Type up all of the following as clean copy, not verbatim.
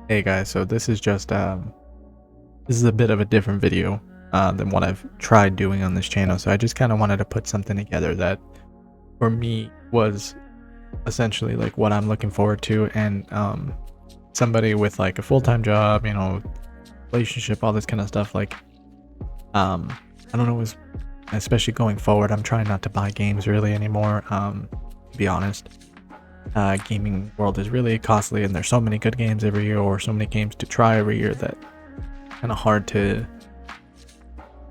Hey guys, so this is just this is a bit of a different video than what I've tried doing on this channel. So I just kind of wanted to put something together that for me was essentially like what I'm looking forward to, and somebody with like a full-time job, relationship, all this kind of stuff. Like I don't know, especially going forward, I'm trying not to buy games really anymore. To be honest, gaming world is really costly, and there's so many good games every year, or so many games to try every year, that kind of hard to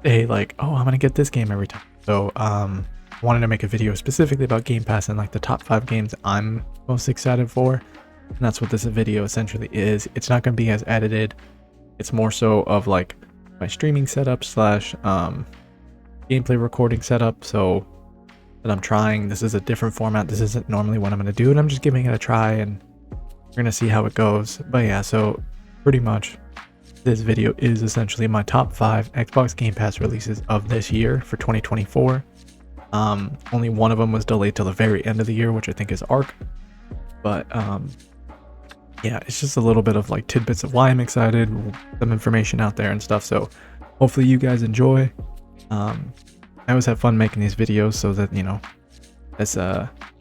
say like, oh, I'm gonna get this game every time. So I wanted to make a video specifically about Game Pass and like the top 5 games I'm most excited for, and that's what this video essentially is. It's not gonna be as edited. It's more so of like my streaming setup slash gameplay recording setup. So that I'm trying. This is a different format. This isn't normally what I'm going to do, and I'm just giving it a try, and we're going to see how it goes. But yeah, so pretty much this video is essentially my top 5 Xbox Game Pass releases of this year for 2024. Only one of them was delayed till the very end of the year, which I think is Ark. But yeah, it's just a little bit of like tidbits of why I'm excited, some information out there and stuff. So hopefully you guys enjoy. I always have fun making these videos, so that it's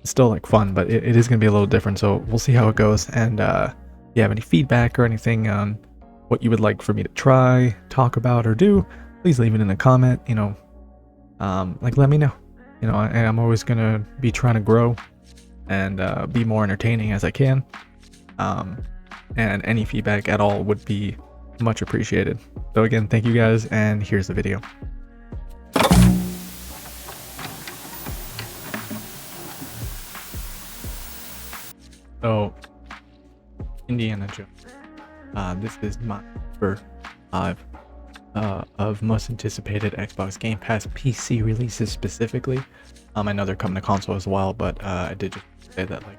still like fun, but it is gonna be a little different. So we'll see how it goes. And if you have any feedback or anything on what you would like for me to try, talk about, or do, please leave it in a comment. Like, let me know. I'm always gonna be trying to grow and be more entertaining as I can. And any feedback at all would be much appreciated. So again, thank you guys, and here's the video. So, Indiana Jones. This is my number 5 of most anticipated Xbox Game Pass PC releases specifically. I know they're coming to console as well, but I did just say that, like,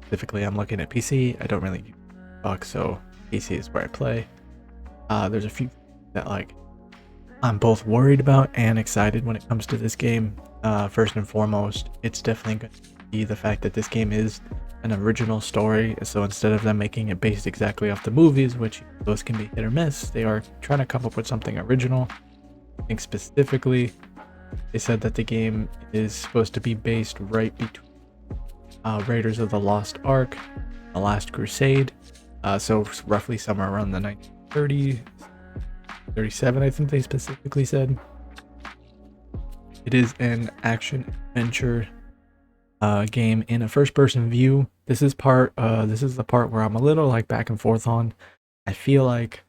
specifically I'm looking at PC. I don't really use Xbox, so PC is where I play. There's a few that like I'm both worried about and excited when it comes to this game. First and foremost, it's definitely going to be the fact that this game is an original story. So instead of them making it based exactly off the movies, which those can be hit or miss, they are trying to come up with something original. I think specifically, they said that the game is supposed to be based right between Raiders of the Lost Ark, The Last Crusade. So roughly somewhere around the 1930s. 37, I think they specifically said. It is an action adventure game in a first-person view. This is the part where I'm a little like back and forth on. I feel like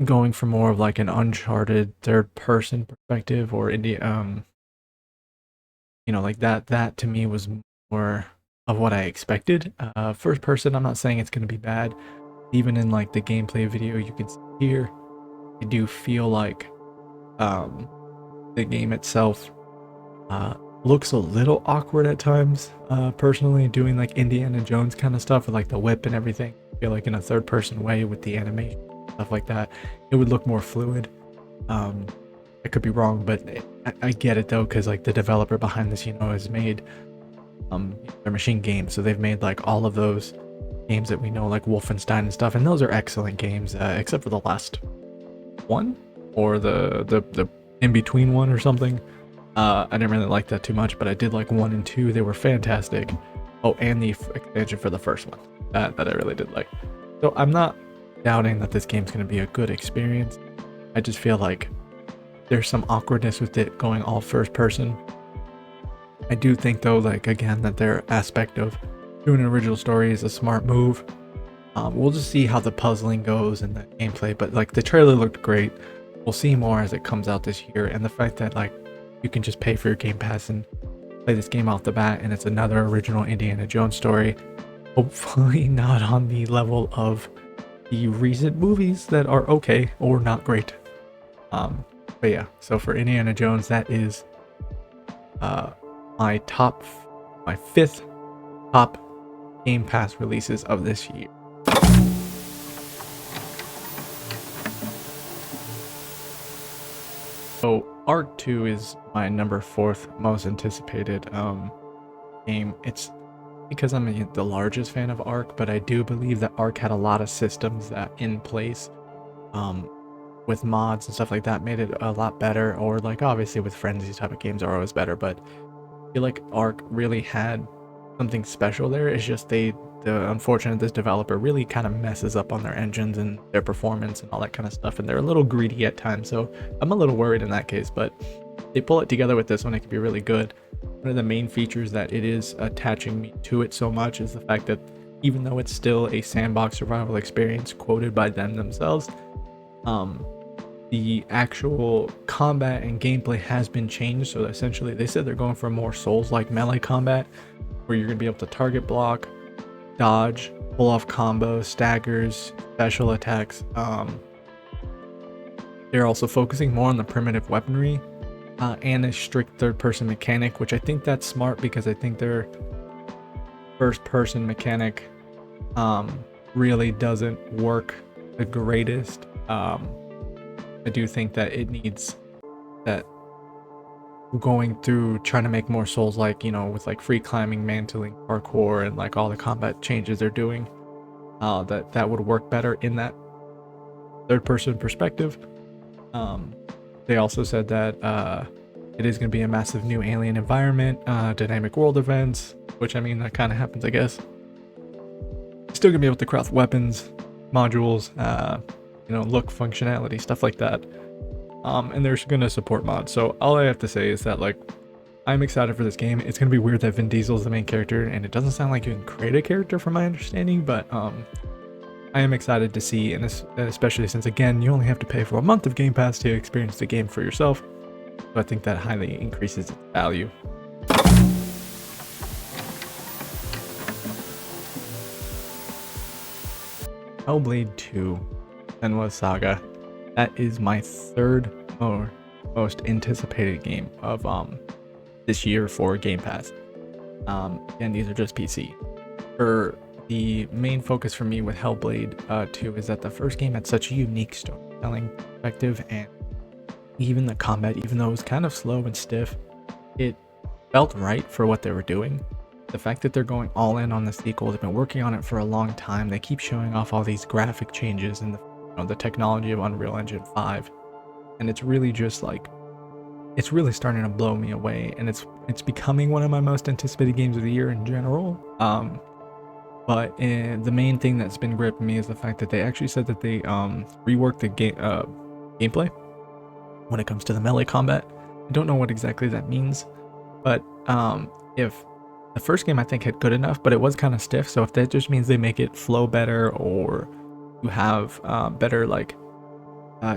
going for more of like an Uncharted third-person perspective, or like that to me was more of what I expected. First person, I'm not saying it's going to be bad. Even in like the gameplay video you can see here, I do feel like the game itself looks a little awkward at times. Personally, doing like Indiana Jones kind of stuff with like the whip and everything, I feel like in a third person way with the animation, stuff like that, it would look more fluid. I could be wrong, but I get it though, because like the developer behind this, has made their machine games, so they've made like all of those games that we know, like Wolfenstein and stuff, and those are excellent games, except for the last one, or the in-between one or something. I didn't really like that too much, but I did like 1 and 2. They were fantastic. Oh, and the expansion for the first one, that I really did like. So I'm not doubting that this game's going to be a good experience. I just feel like there's some awkwardness with it going all first person. I do think though, like, again, that their aspect of doing an original story is a smart move. We'll just see how the puzzling goes and the gameplay, but like the trailer looked great. We'll see more as it comes out this year, and the fact that like you can just pay for your Game Pass and play this game off the bat, and it's another original Indiana Jones story. Hopefully not on the level of the recent movies that are okay or not great. But yeah, so for Indiana Jones, that is my 5th top Game Pass releases of this year. So Ark 2 is my number 4th most anticipated game. It's because I'm the largest fan of Ark, but I do believe that Ark had a lot of systems that in place, um, with mods and stuff like that, made it a lot better. Or like obviously with friends, these type of games are always better, but I feel like Ark really had something special there. It's just the unfortunate this developer really kind of messes up on their engines and their performance and all that kind of stuff, and they're a little greedy at times. So I'm a little worried in that case, but they pull it together with this one, it could be really good. One of the main features that it is attaching me to it so much is the fact that even though it's still a sandbox survival experience quoted by them themselves, the actual combat and gameplay has been changed. So essentially they said they're going for more Souls-like melee combat, where you're going to be able to target block, dodge, pull off combos, staggers, special attacks. They're also focusing more on the primitive weaponry, and a strict third-person mechanic, which I think that's smart, because I think their first-person mechanic really doesn't work the greatest. I do think that it needs that going through trying to make more Souls like, you know, with like free climbing, mantling, parkour, and like all the combat changes they're doing, that would work better in that third-person perspective. They also said that it is going to be a massive new alien environment, dynamic world events, which I mean, that kind of happens, I guess. Still going to be able to craft weapons, modules, you know, look, functionality, stuff like that. And they're going to support mods. So all I have to say is that, like, I'm excited for this game. It's going to be weird that Vin Diesel is the main character, and it doesn't sound like you can create a character from my understanding, but I am excited to see, and especially since, again, you only have to pay for a month of Game Pass to experience the game for yourself. So I think that highly increases its value. Hellblade 2 Senua's Saga. That is my third most anticipated game of this year for Game Pass. And these are just PC. For the main focus for me with Hellblade 2 is that the first game had such a unique storytelling perspective, and even the combat, even though it was kind of slow and stiff, it felt right for what they were doing. The fact that they're going all in on the sequel, they've been working on it for a long time. They keep showing off all these graphic changes and the technology of Unreal Engine 5, and it's really just like, it's really starting to blow me away, and it's becoming one of my most anticipated games of the year in general. But the main thing that's been gripping me is the fact that they actually said that they reworked the gameplay when it comes to the melee combat. I don't know what exactly that means, but if the first game I think had good enough, but it was kind of stiff, so if that just means they make it flow better, or you have better like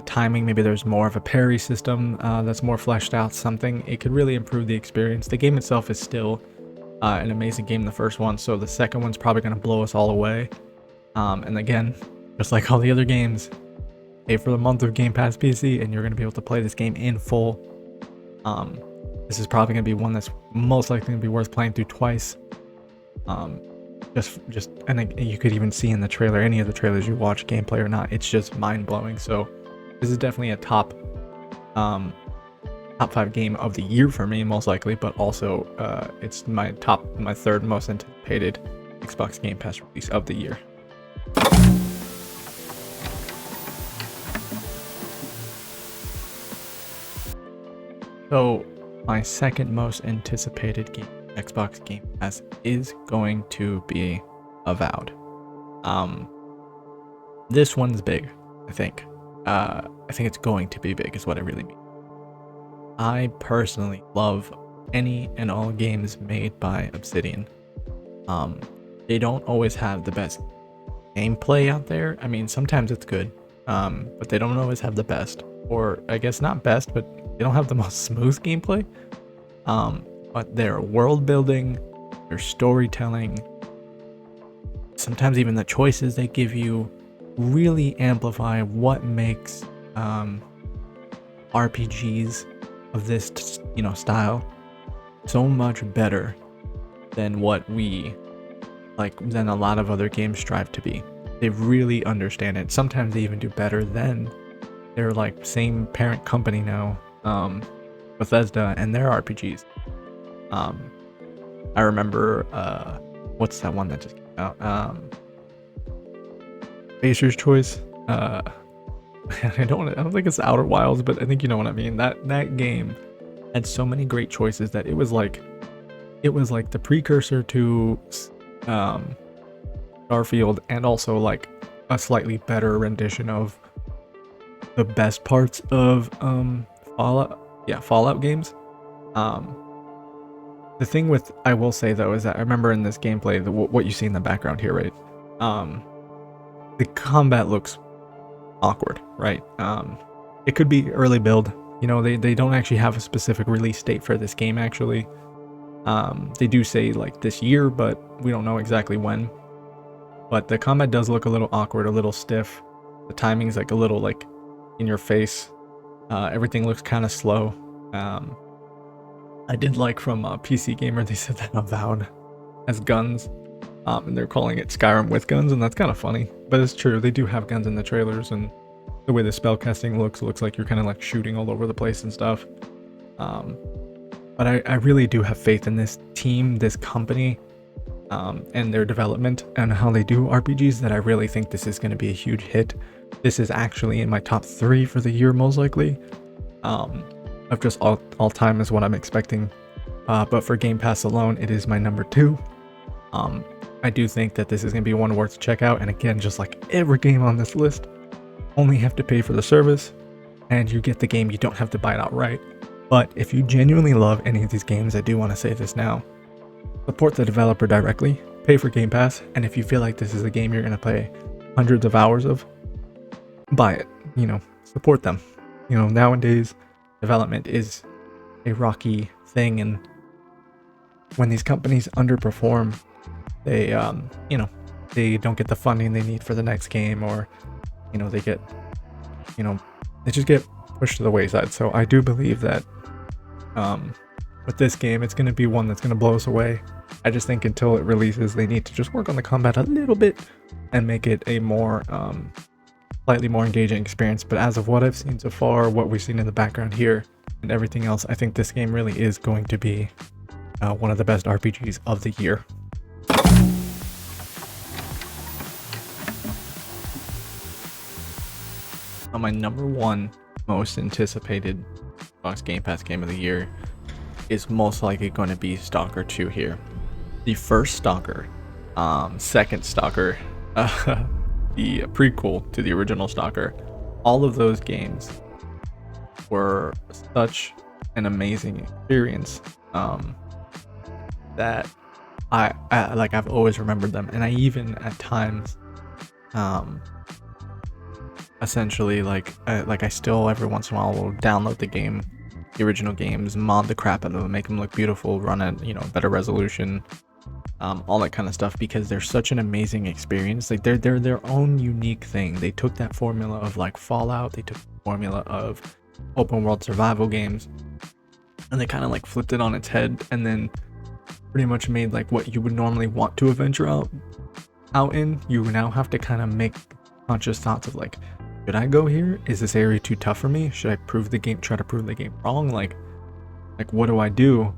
timing, maybe there's more of a parry system that's more fleshed out, something, it could really improve the experience. The game itself is still an amazing game, the first one, so the second one's probably going to blow us all away. And again, just like all the other games, pay for the month of Game Pass PC and you're going to be able to play this game in full. This is probably going to be one that's most likely going to be worth playing through twice. And you could even see in the trailer, any of the trailers you watch, gameplay or not, it's just mind-blowing. So this is definitely a top 5 game of the year for me, most likely, but also it's my third most anticipated Xbox Game Pass release of the year. So my second most anticipated game, Xbox Game Pass, is going to be Avowed. This one's big, I think. I think it's going to be big is what I really mean. I personally love any and all games made by Obsidian. They don't always have the best gameplay out there. I mean, sometimes it's good, but they don't always have the best, or I guess not best, but they don't have the most smooth gameplay. But their world building, their storytelling, sometimes even the choices they give you really amplify what makes RPGs of this style so much better than what than a lot of other games strive to be. They really understand it. Sometimes they even do better than their same parent company now, Bethesda, and their RPGs. I remember what's that one that just came out? Baser's Choice. I don't think it's Outer Wilds, but I think you know what I mean. That game had so many great choices that it was like the precursor to Starfield, and also like a slightly better rendition of the best parts of Fallout games. The thing with, I will say though, is that I remember in this gameplay, what you see in the background here, right? The combat looks awkward, right? It could be early build. You know, they don't actually have a specific release date for this game, actually. They do say like this year, but we don't know exactly when. But the combat does look a little awkward, a little stiff. The timing's like a little like in your face. Everything looks kind of slow. I did like from PC Gamer, they said that Avowed has guns. And they're calling it Skyrim with guns, and that's kind of funny. But it's true, they do have guns in the trailers, and the way the spellcasting looks like you're kind of like shooting all over the place and stuff. But I really do have faith in this team, this company, and their development and how they do RPGs, that I really think this is going to be a huge hit. This is actually in my top 3 for the year, most likely. Of just all time is what I'm expecting. But for Game Pass alone, it is my number 2. I do think that this is going to be one worth to check out. And again, just like every game on this list, only have to pay for the service, and you get the game. You don't have to buy it outright. But if you genuinely love any of these games, I do want to say this now. Support the developer directly, pay for Game Pass, and if you feel like this is a game you're going to play hundreds of hours of, buy it. You know, support them. You know, nowadays, development is a rocky thing, and when these companies underperform, they, you know, they don't get the funding they need for the next game, or, you know, they get, you know, they just get pushed to the wayside. So I do believe that with this game, it's going to be one that's going to blow us away. I just think until it releases, they need to just work on the combat a little bit and make it a more, slightly more engaging experience. But as of what I've seen so far, what we've seen in the background here, and everything else, I think this game really is going to be one of the best RPGs of the year. My number 1 most anticipated Xbox Game Pass game of the year is most likely going to be Stalker 2 here. The first Stalker, second Stalker, the prequel to the original Stalker, all of those games were such an amazing experience that I've always remembered them, and I even at times essentially I still every once in a while will download the original games, mod the crap out of them, make them look beautiful, run at, you know, better resolution, all that kind of stuff, because they're such an amazing experience. Like they're their own unique thing. They took that formula of like Fallout, they took the formula of open world survival games, and they kind of like flipped it on its head, and then pretty much made like what you would normally want to adventure out in. You now have to kind of make conscious thoughts of like, should I go here? Is this area too tough for me? Should I try to prove the game wrong? Like what do I do?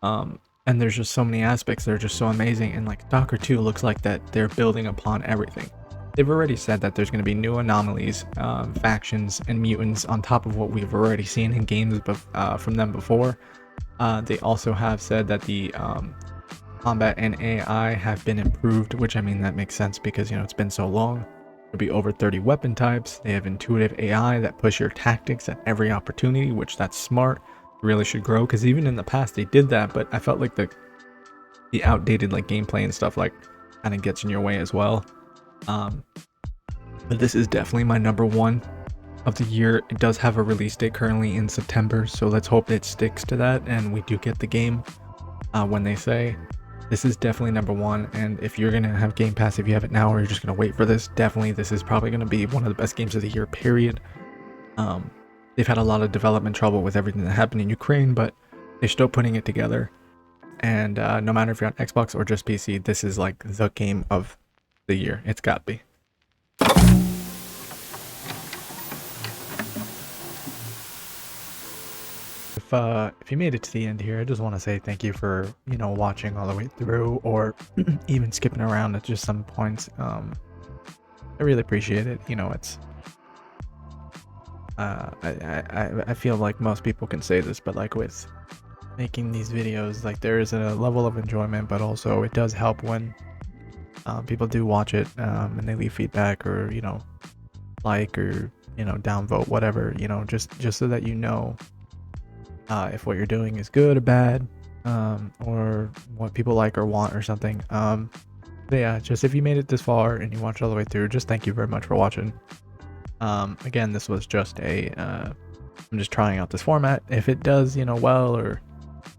And there's just so many aspects that are just so amazing. And like Stalker 2 looks like that they're building upon everything. They've already said that there's going to be new anomalies, factions, and mutants on top of what we've already seen in games from them before. They also have said that the combat and AI have been improved, which, I mean, that makes sense because, you know, it's been so long. There'll be over 30 weapon types. They have intuitive AI that push your tactics at every opportunity, which that's smart. Really should grow, because even in the past they did that, but I felt like the outdated like gameplay and stuff like kind of gets in your way as well. But this is definitely my number 1 of the year. It does have a release date currently in September, so let's hope it sticks to that and we do get the game when they say. This is definitely number 1, and if you're gonna have Game Pass, if you have it now or you're just gonna wait for this, definitely this is probably gonna be one of the best games of the year, period. They've had a lot of development trouble with everything that happened in Ukraine, but they're still putting it together. And no matter if you're on Xbox or just PC, this is like the game of the year. It's got to be. If you made it to the end here, I just want to say thank you for, you know, watching all the way through, or even skipping around at just some points. I really appreciate it. You know, it's I feel like most people can say this, but like with making these videos, like there is a level of enjoyment, but also it does help when people do watch it, and they leave feedback, or, you know, like, or, you know, downvote, whatever, you know, just so that you know if what you're doing is good or bad, or what people like or want or something. But yeah, just if you made it this far and you watched all the way through, just thank you very much for watching. Again, this was just I'm just trying out this format. If it does, you know, well, or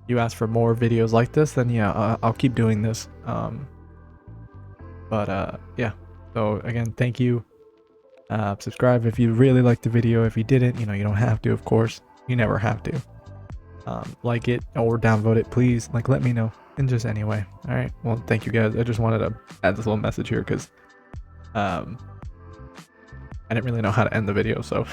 you ask for more videos like this, then yeah, I'll keep doing this. Yeah, so again, thank you. Subscribe if you really liked the video. If you didn't, you know, you don't have to, of course. You never have to. Like it or downvote it, please. Like, let me know. And just anyway. All right. Well, thank you guys. I just wanted to add this little message here because I didn't really know how to end the video, so